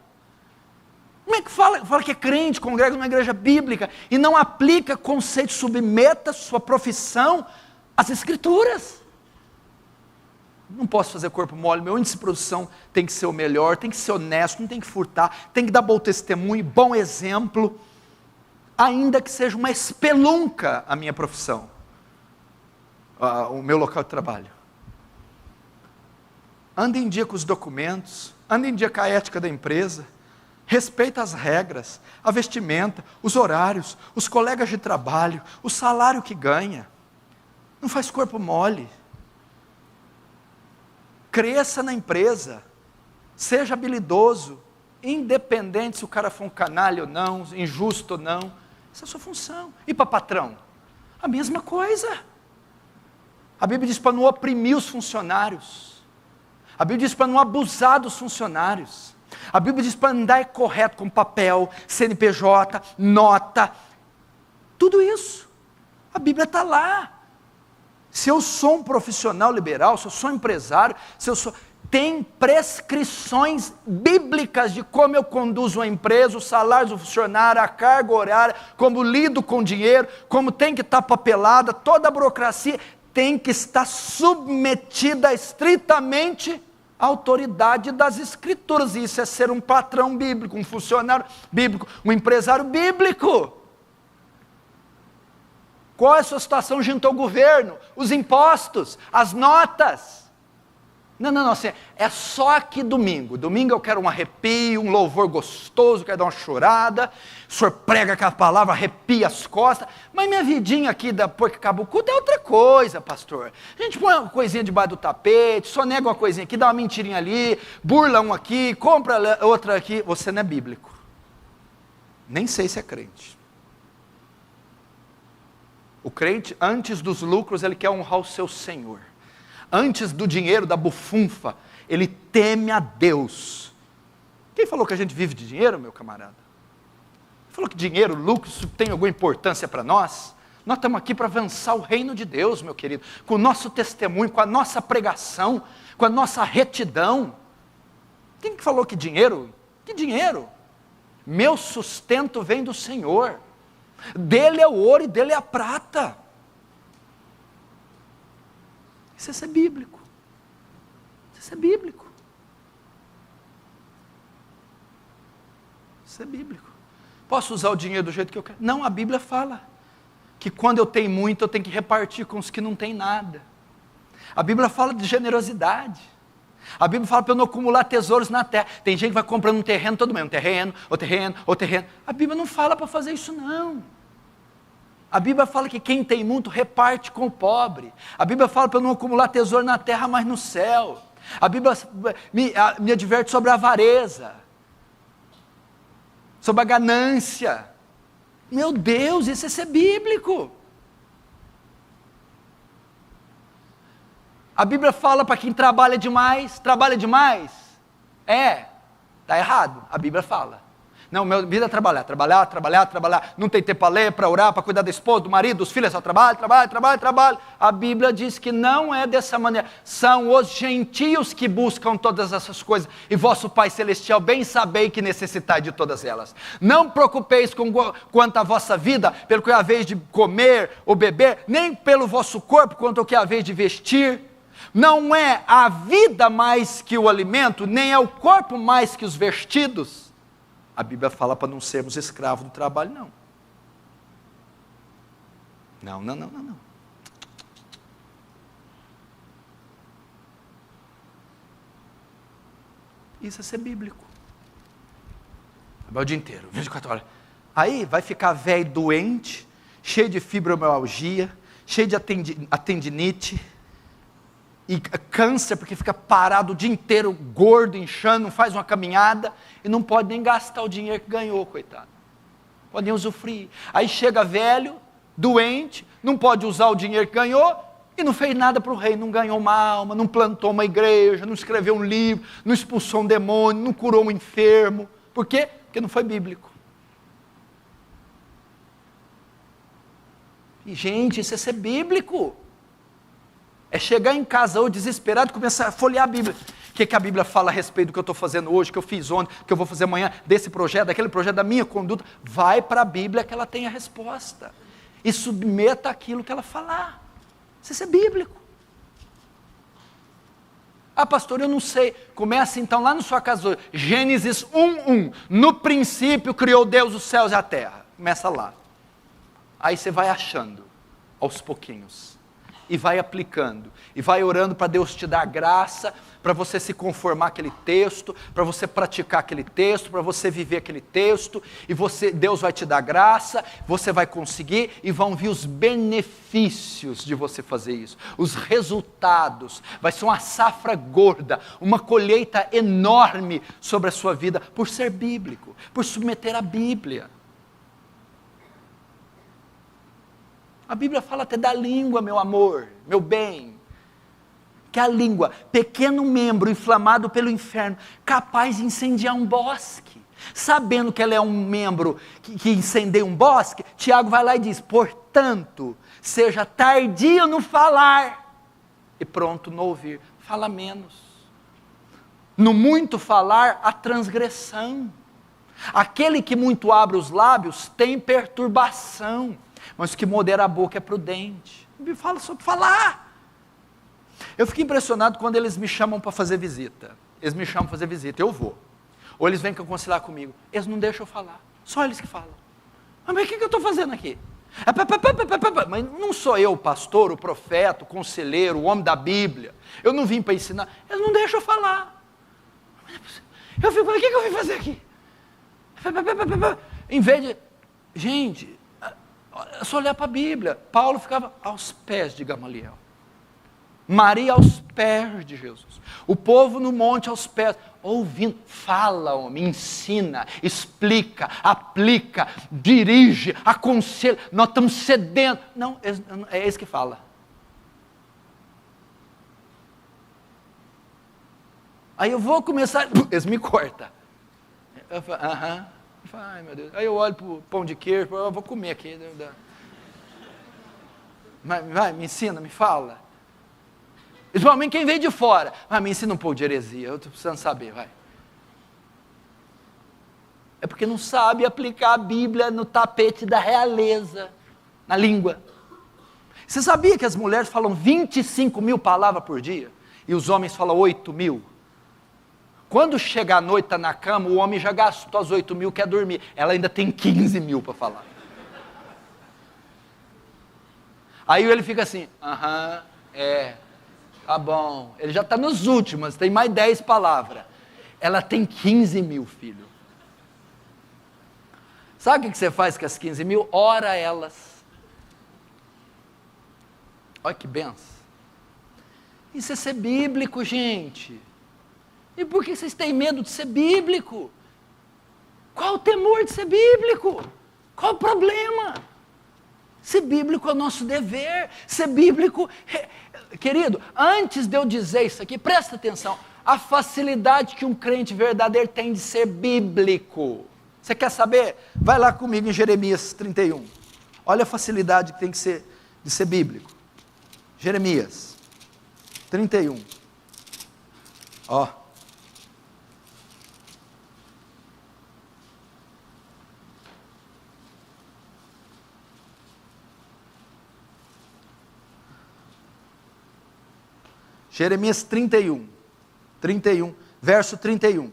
Como é que fala que é crente, congrega numa igreja bíblica, e não aplica conceitos, submeta sua profissão às Escrituras? Não posso fazer corpo mole, meu índice de produção tem que ser o melhor, tem que ser honesto, não tem que furtar, tem que dar bom testemunho, bom exemplo, ainda que seja uma espelunca a minha profissão, o meu local de trabalho. Anda em dia com os documentos, anda em dia com a ética da empresa, respeita as regras, a vestimenta, os horários, os colegas de trabalho, o salário que ganha, não faz corpo mole. Cresça na empresa, seja habilidoso, independente se o cara for um canalha ou não, injusto ou não, essa é a sua função. E para patrão? A mesma coisa. A Bíblia diz para não oprimir os funcionários, a Bíblia diz para não abusar dos funcionários, a Bíblia diz para andar correto com papel, CNPJ, nota, tudo isso, a Bíblia está lá. Se eu sou um profissional liberal, se eu sou um empresário, tem prescrições bíblicas de como eu conduzo a empresa, o salário do funcionário, a carga horária, como lido com dinheiro, como tem que estar papelada, toda a burocracia tem que estar submetida estritamente à autoridade das Escrituras. E isso é ser um patrão bíblico, um funcionário bíblico, um empresário bíblico. Qual é a sua situação junto ao governo? Os impostos, as notas. Não, assim, é só aqui domingo. Domingo eu quero um arrepio, um louvor gostoso, quero dar uma chorada. O senhor prega aquela palavra, arrepia as costas. Mas minha vidinha aqui, depois que acaba o culto, é outra coisa, pastor. A gente põe uma coisinha debaixo do tapete, só nega uma coisinha aqui, dá uma mentirinha ali, burla um aqui, compra outra aqui. Você não é bíblico. Nem sei se é crente. O crente, antes dos lucros, ele quer honrar o seu Senhor. Antes do dinheiro, da bufunfa, ele teme a Deus. Quem falou que a gente vive de dinheiro, meu camarada? Falou que dinheiro, lucro, isso tem alguma importância para nós? Nós estamos aqui para avançar o reino de Deus, meu querido, com o nosso testemunho, com a nossa pregação, com a nossa retidão. Quem que falou que dinheiro? Que dinheiro? Meu sustento vem do Senhor. Dele é o ouro e dele é a prata. Isso é ser bíblico. Isso é bíblico. Isso é bíblico. Posso usar o dinheiro do jeito que eu quero? Não, a Bíblia fala que quando eu tenho muito, eu tenho que repartir com os que não têm nada. A Bíblia fala de generosidade. A Bíblia fala para eu não acumular tesouros na terra. Tem gente que vai comprando um terreno todo mês, um terreno, o terreno, o terreno. A Bíblia não fala para fazer isso não. A Bíblia fala que quem tem muito reparte com o pobre. A Bíblia fala para eu não acumular tesouro na terra, mas no céu. A Bíblia me adverte sobre a avareza, sobre a ganância. Meu Deus, isso é ser bíblico. A Bíblia fala para quem trabalha demais. Está errado, a Bíblia fala. Não, minha vida é trabalhar, não tem tempo para ler, para orar, para cuidar da esposa, do marido, dos filhos, só trabalho. A Bíblia diz que não é dessa maneira. São os gentios que buscam todas essas coisas, e vosso Pai Celestial bem sabei que necessitai de todas elas. Não preocupeis quanto à vossa vida, pelo que é a vez de comer ou beber, nem pelo vosso corpo, quanto ao que é a vez de vestir. Não é a vida mais que o alimento, nem é o corpo mais que os vestidos. A Bíblia fala para não sermos escravos do trabalho, não. Não. Isso é ser bíblico. O dia inteiro, 24 horas. Aí vai ficar velho, doente, cheio de fibromialgia, cheio de tendinite, e câncer, porque fica parado o dia inteiro, gordo, inchando, não faz uma caminhada, e não pode nem gastar o dinheiro que ganhou, coitado. Pode nem usufruir. Aí chega velho, doente, não pode usar o dinheiro que ganhou, e não fez nada para o reino, não ganhou uma alma, não plantou uma igreja, não escreveu um livro, não expulsou um demônio, não curou um enfermo. Por quê? Porque não foi bíblico. E gente, isso é ser bíblico. É chegar em casa hoje desesperado e começar a folhear a Bíblia. O que a Bíblia fala a respeito do que eu estou fazendo hoje, que eu fiz ontem, que eu vou fazer amanhã, desse projeto, daquele projeto, da minha conduta. Vai para a Bíblia que ela tem a resposta. E submeta aquilo que ela falar. Isso é bíblico. Ah, pastor, eu não sei. Começa então lá na sua casa hoje. Gênesis 1:1. No princípio criou Deus os céus e a terra. Começa lá. Aí você vai achando, aos pouquinhos. E vai aplicando, e vai orando para Deus te dar graça, para você se conformar àquele texto, para você praticar aquele texto, para você viver aquele texto, e Deus vai te dar graça, você vai conseguir, e vão vir os benefícios de você fazer isso, os resultados, vai ser uma safra gorda, uma colheita enorme sobre a sua vida, por ser bíblico, por submeter a Bíblia. A Bíblia fala até da língua, meu amor, meu bem. Que a língua, pequeno membro inflamado pelo inferno, capaz de incendiar um bosque. Sabendo que ela é um membro que incendeia um bosque, Tiago vai lá e diz, portanto, seja tardio no falar e pronto no ouvir. Fala menos. No muito falar, a transgressão. Aquele que muito abre os lábios tem perturbação. Mas o que modera a boca é prudente. Me fala sobre falar. Eu fico impressionado quando eles me chamam para fazer visita. Eles me chamam para fazer visita, eu vou. Ou eles vêm conciliar comigo. Eles não deixam eu falar. Só eles que falam. Mas o que eu estou fazendo aqui? Mas não sou eu o pastor, o profeta, o conselheiro, o homem da Bíblia. Eu não vim para ensinar. Eles não deixam eu falar. Eu fico, o que eu vim fazer aqui? Em vez de... Gente... É só olhar para a Bíblia. Paulo ficava aos pés de Gamaliel. Maria aos pés de Jesus. O povo no monte aos pés. Ouvindo. Fala, homem. Ensina. Explica. Aplica. Dirige. Aconselha. Nós estamos sedentos. Não, é esse que fala. Aí eu vou começar. Eles me cortam. Eu falo, aham. Ai, meu Deus. Aí eu olho para o pão de queijo, eu vou comer aqui. Vai, me ensina, me fala. Principalmente quem vem de fora. Vai, me ensina um pouco de heresia, eu estou precisando saber, vai. É porque não sabe aplicar a Bíblia no tapete da realeza, na língua. Você sabia que as mulheres falam 25 mil palavras por dia? E os homens falam 8 mil? Quando chega a noite, está na cama, o homem já gastou as 8 mil, quer dormir. Ela ainda tem 15 mil para falar. Aí ele fica assim, tá bom. Ele já está nos últimos, tem mais 10 palavras. Ela tem 15 mil, filho. Sabe o que você faz com as 15 mil? Ora elas. Olha que benção. Isso é ser bíblico, gente. E por que vocês têm medo de ser bíblico? Qual o temor de ser bíblico? Qual o problema? Ser bíblico é o nosso dever. Ser bíblico... Querido, antes de eu dizer isso aqui, presta atenção. A facilidade que um crente verdadeiro tem de ser bíblico. Você quer saber? Vai lá comigo em Jeremias 31. Olha a facilidade que tem de ser bíblico. Jeremias 31. Ó. Jeremias 31, verso 31.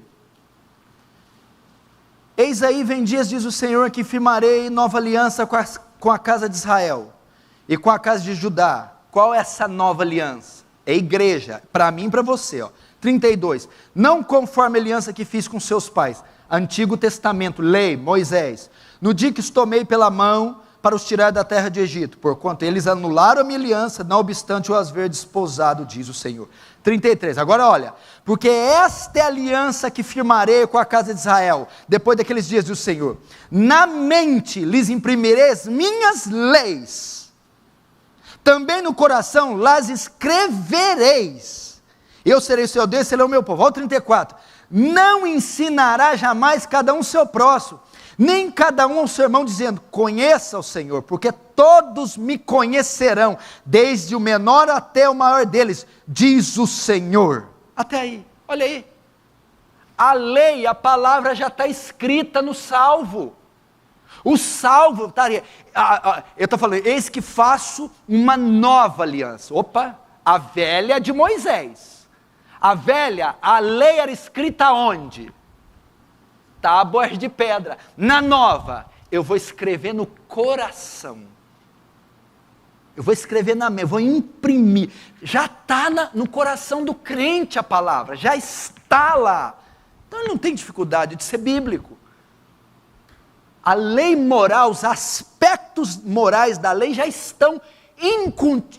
Eis aí vem dias, diz o Senhor, que firmarei nova aliança com a casa de Israel e com a casa de Judá. Qual é essa nova aliança? É igreja, para mim e para você. 32. Não conforme a aliança que fiz com seus pais. Antigo Testamento, lei, Moisés. No dia que os tomei pela mão para os tirar da terra de Egito, porquanto eles anularam a minha aliança, não obstante eu as ver desposado, diz o Senhor. 33, agora olha, porque esta é a aliança que firmarei com a casa de Israel, depois daqueles dias, diz o Senhor, na mente lhes imprimirei as minhas leis, também no coração las escrevereis, eu serei o seu Deus, serei o meu povo. Olha o 34, não ensinará jamais cada um seu próximo, nem cada um ao seu irmão, dizendo, conheça o Senhor, porque todos me conhecerão, desde o menor até o maior deles, diz o Senhor. Até aí, olha aí, a lei, a palavra já está escrita no salvo, o salvo, eu estou falando, eis que faço uma nova aliança. Opa, a velha de Moisés, a velha, a lei era escrita onde? Tábuas de pedra. Na nova, eu vou escrever no coração. Eu vou escrever na mente, eu vou imprimir. Já está no coração do crente a palavra, já está lá. Então ele não tem dificuldade de ser bíblico. A lei moral, os aspectos morais da lei já estão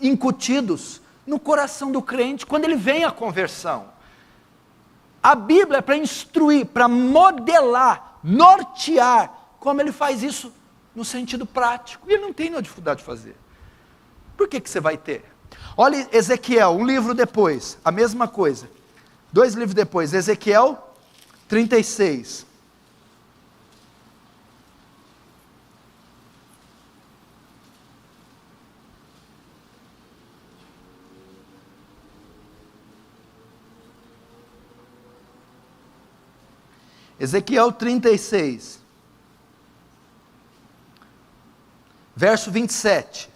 incutidos no coração do crente quando ele vem à conversão. A Bíblia é para instruir, para modelar, nortear, como ele faz isso no sentido prático. E ele não tem dificuldade de fazer. Por que você vai ter? Olha Ezequiel, um livro depois, a mesma coisa. 2 livros depois, Ezequiel 36. Ezequiel 36, verso 27.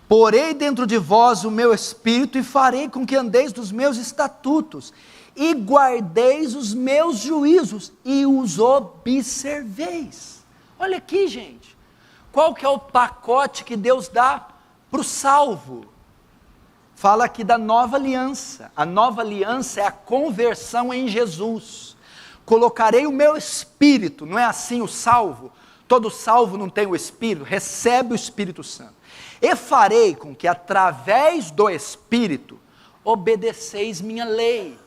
Porei dentro de vós o meu espírito e farei com que andeis dos meus estatutos e guardeis os meus juízos e os observeis. Olha aqui, gente, qual que é o pacote que Deus dá para o salvo? Fala aqui da nova aliança. A nova aliança é a conversão em Jesus. Colocarei o meu espírito, não é assim o salvo? Todo salvo não tem o espírito, recebe o Espírito Santo. E farei com que através do espírito obedeceis minha lei.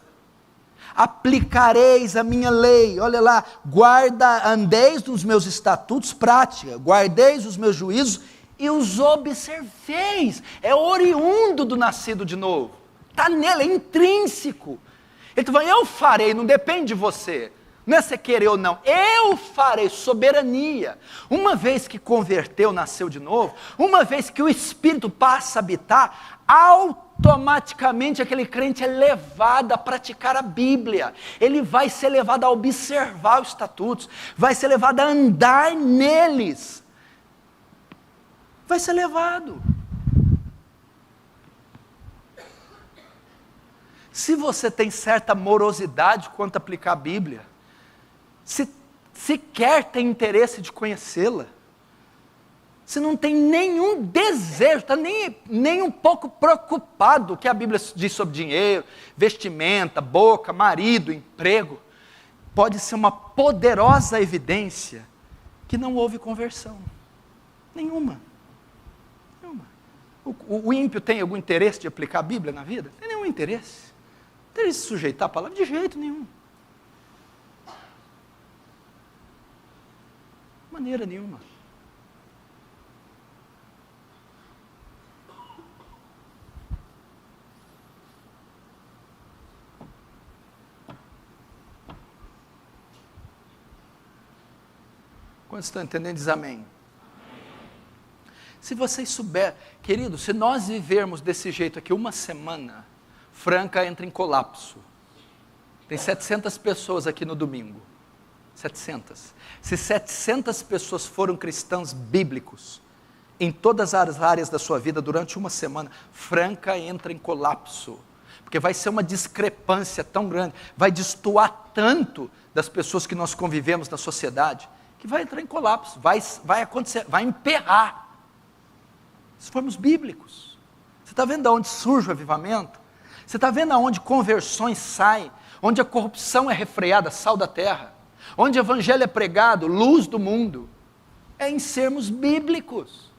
Aplicareis a minha lei. Olha lá, andeis nos meus estatutos, prática, guardeis os meus juízos e os observeis. É oriundo do nascido de novo. Está nele, é intrínseco. Ele está falando, eu farei, não depende de você. Não é você querer ou não. Eu farei, soberania. Uma vez que converteu, nasceu de novo, uma vez que o Espírito passa a habitar, automaticamente aquele crente é levado a praticar a Bíblia. Ele vai ser levado a observar os estatutos, vai ser levado a andar neles. Vai ser levado. Se você tem certa morosidade quanto a aplicar a Bíblia, se quer ter interesse de conhecê-la, se não tem nenhum desejo, está nem um pouco preocupado o que a Bíblia diz sobre dinheiro, vestimenta, boca, marido, emprego, pode ser uma poderosa evidência que não houve conversão. Nenhuma. O ímpio tem algum interesse de aplicar a Bíblia na vida? Não tem nenhum interesse. Não tem de se sujeitar à palavra de jeito nenhum. De maneira nenhuma. Quando estão entendendo, diz amém. Se vocês souberem, querido, se nós vivermos desse jeito aqui uma semana, Franca entra em colapso. Tem 700 pessoas aqui no domingo. 700. Se 700 pessoas foram cristãos bíblicos, em todas as áreas da sua vida, durante uma semana, Franca entra em colapso. Porque vai ser uma discrepância tão grande, vai destoar tanto das pessoas que nós convivemos na sociedade, que vai entrar em colapso, vai acontecer, vai emperrar. Se formos bíblicos, você está vendo de onde surge o avivamento? Você está vendo aonde conversões saem, onde a corrupção é refreada, sal da terra, onde o evangelho é pregado, luz do mundo, é em sermos bíblicos.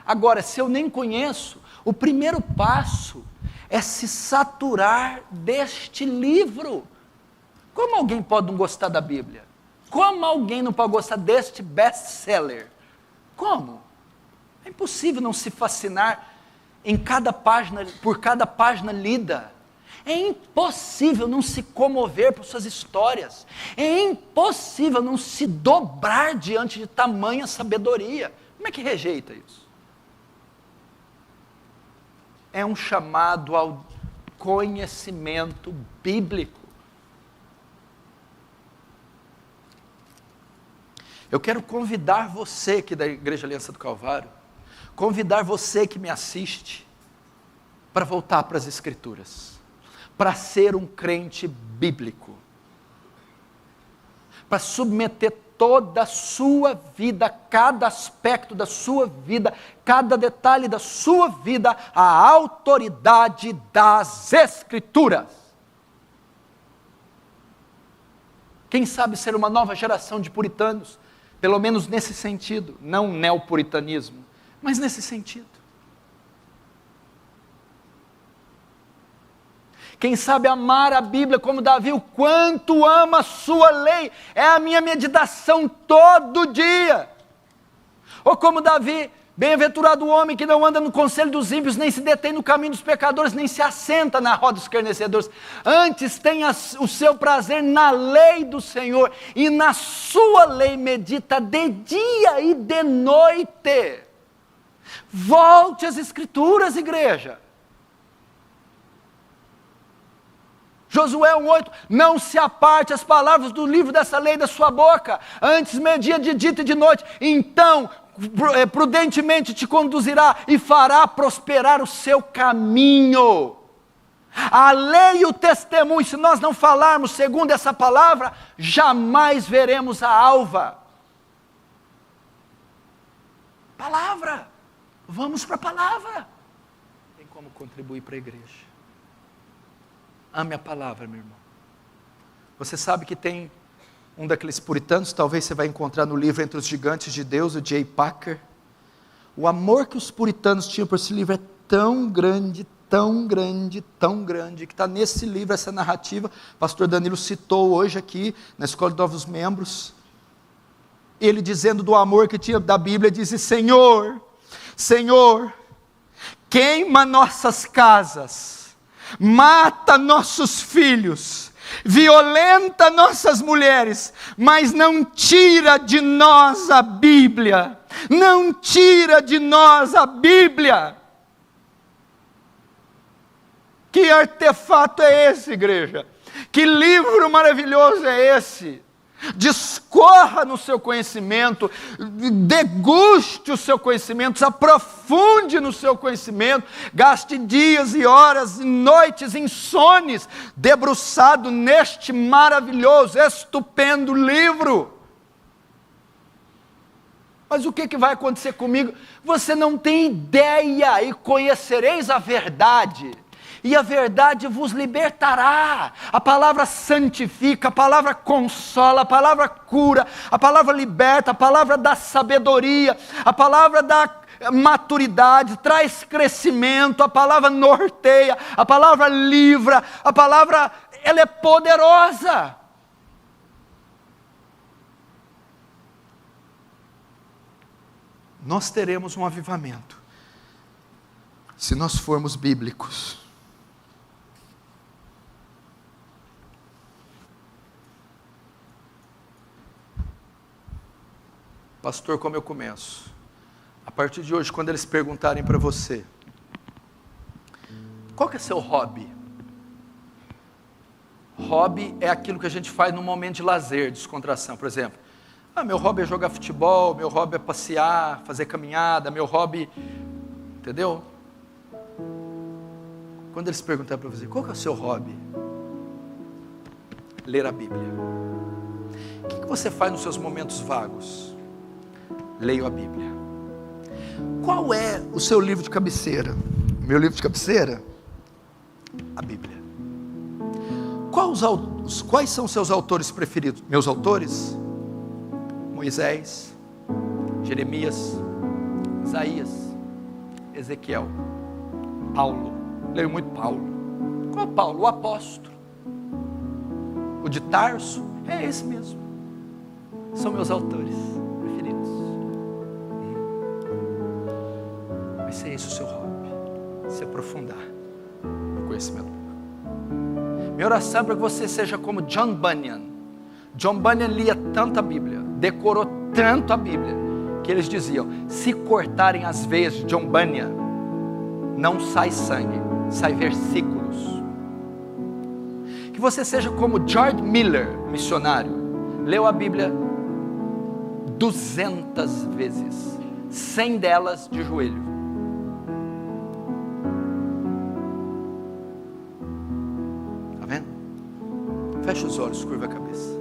Agora, se eu nem conheço, o primeiro passo é se saturar deste livro. Como alguém pode não gostar da Bíblia? Como alguém não pode gostar deste best-seller? Como? É impossível não se fascinar por cada página lida. É impossível não se comover por suas histórias. É impossível não se dobrar diante de tamanha sabedoria. Como é que rejeita isso? É um chamado ao conhecimento bíblico. Eu quero convidar você aqui da Igreja Aliança do Calvário, convidar você que me assiste, para voltar para as Escrituras, para ser um crente bíblico, para submeter toda a sua vida, cada aspecto da sua vida, cada detalhe da sua vida, à autoridade das Escrituras. Quem sabe ser uma nova geração de puritanos, pelo menos nesse sentido, não neopuritanismo, mas nesse sentido. Quem sabe amar a Bíblia como Davi, o quanto ama a sua lei, é a minha meditação todo dia. Ou como Davi, bem-aventurado o homem que não anda no conselho dos ímpios, nem se detém no caminho dos pecadores, nem se assenta na roda dos escarnecedores. Antes tem o seu prazer na lei do Senhor, e na sua lei medita de dia e de noite. Volte às Escrituras, igreja. Josué 1,8, não se aparte as palavras do livro dessa lei da sua boca, antes media de dia e de noite, então prudentemente te conduzirá e fará prosperar o seu caminho. A lei e o testemunho, se nós não falarmos segundo essa palavra, jamais veremos a alva. Palavra, vamos para a palavra. Tem como contribuir para a igreja. Ame a palavra, meu irmão. Você sabe que tem um daqueles puritanos, talvez você vai encontrar no livro Entre os Gigantes de Deus, o J. Packer. O amor que os puritanos tinham por esse livro é tão grande, tão grande, tão grande, que está nesse livro, essa narrativa, o pastor Danilo citou hoje aqui, na Escola de Novos Membros, ele dizendo do amor que tinha da Bíblia, disse: Senhor, Senhor, queima nossas casas, mata nossos filhos, violenta nossas mulheres, mas não tira de nós a Bíblia. Não tira de nós a Bíblia. Que artefato é esse, igreja? Que livro maravilhoso é esse? Discorra no seu conhecimento, deguste o seu conhecimento, se aprofunde no seu conhecimento, gaste dias e horas e noites insones, debruçado neste maravilhoso, estupendo livro. Mas o que vai acontecer comigo? Você não tem ideia, e conhecereis a verdade, e a verdade vos libertará. A palavra santifica, a palavra consola, a palavra cura, a palavra liberta, a palavra dá sabedoria, a palavra dá maturidade, traz crescimento, a palavra norteia, a palavra livra, a palavra, ela é poderosa. Nós teremos um avivamento se nós formos bíblicos. Pastor, como eu começo? A partir de hoje, quando eles perguntarem para você, qual que é seu hobby? Hobby é aquilo que a gente faz num momento de lazer, descontração. Por exemplo, meu hobby é jogar futebol, meu hobby é passear, fazer caminhada, meu hobby, entendeu? Quando eles perguntarem para você, qual que é o seu hobby? Ler a Bíblia. O que você faz nos seus momentos vagos? Leio a Bíblia. Qual é o seu livro de cabeceira? Meu livro de cabeceira? A Bíblia. Quais são os seus autores preferidos? Meus autores? Moisés, Jeremias, Isaías, Ezequiel, Paulo. Leio muito Paulo. Qual é Paulo? O apóstolo. O de Tarso? É esse mesmo. São meus autores preferidos. Vai ser esse o seu hobby, se aprofundar no conhecimento. Minha oração é para que você seja como John Bunyan. John Bunyan lia tanto a Bíblia, decorou tanto a Bíblia, que eles diziam, se cortarem as veias de John Bunyan, não sai sangue, sai versículos. Que você seja como George Miller, missionário, leu a Bíblia 200 vezes, 100 delas de joelho. Feche os olhos, curva a cabeça.